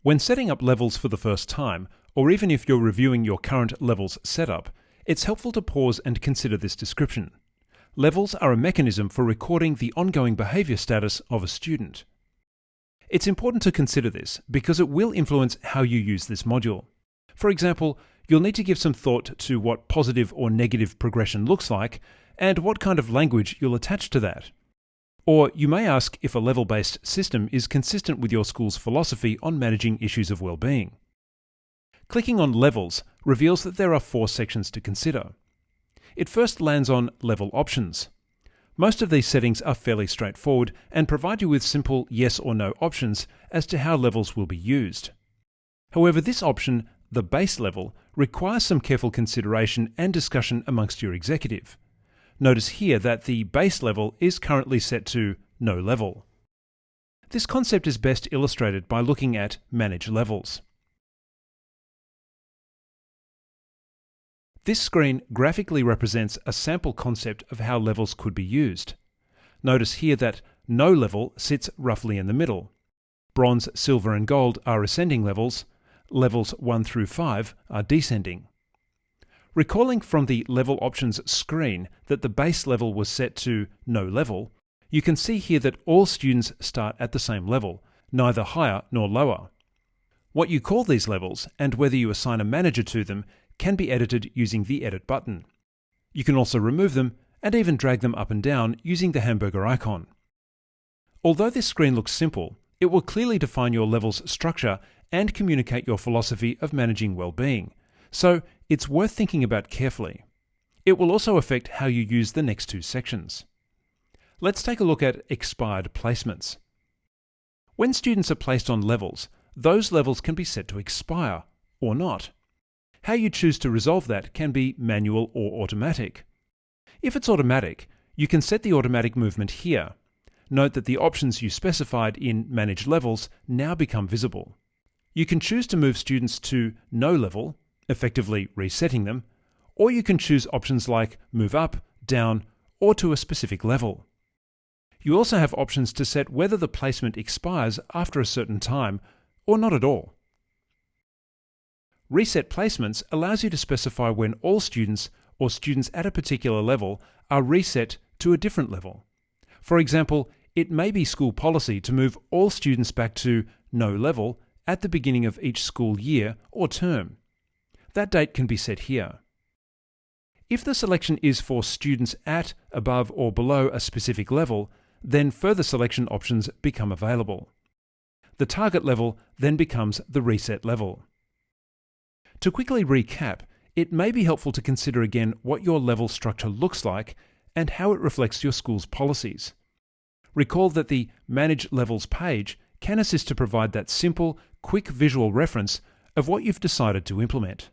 When setting up levels for the first time, or even if you're reviewing your current levels setup, it's helpful to pause and consider this description. Levels are a mechanism for recording the ongoing behaviour status of a student. It's important to consider this because it will influence how you use this module. For example, you'll need to give some thought to what positive or negative progression looks like and what kind of language you'll attach to that. Or you may ask if a level-based system is consistent with your school's philosophy on managing issues of well-being. Clicking on Levels reveals that there are 4 sections to consider. It first lands on Level Options. Most of these settings are fairly straightforward and provide you with simple yes or no options as to how levels will be used. However, this option, the base level, requires some careful consideration and discussion amongst your executive. Notice here that the base level is currently set to no level. This concept is best illustrated by looking at Manage Levels. This screen graphically represents a sample concept of how levels could be used. Notice here that no level sits roughly in the middle. Bronze, silver and gold are ascending levels. Levels 1 through 5 are descending. Recalling from the Level Options screen that the base level was set to no level, you can see here that all students start at the same level, neither higher nor lower. What you call these levels and whether you assign a manager to them can be edited using the Edit button. You can also remove them and even drag them up and down using the hamburger icon. Although this screen looks simple, it will clearly define your level's structure and communicate your philosophy of managing well-being, so it's worth thinking about carefully. It will also affect how you use the next 2 sections. Let's take a look at expired placements. When students are placed on levels, those levels can be set to expire, or not. How you choose to resolve that can be manual or automatic. If it's automatic, you can set the automatic movement here. Note that the options you specified in Manage Levels now become visible. You can choose to move students to no level, effectively resetting them, or you can choose options like Move Up, Down, or to a specific level. You also have options to set whether the placement expires after a certain time, or not at all. Reset Placements allows you to specify when all students or students at a particular level are reset to a different level. For example, it may be school policy to move all students back to no level at the beginning of each school year or term. That date can be set here. If the selection is for students at, above or below a specific level, then further selection options become available. The target level then becomes the reset level. To quickly recap, it may be helpful to consider again what your level structure looks like and how it reflects your school's policies. Recall that the Manage Levels page can assist to provide that simple, quick visual reference of what you've decided to implement.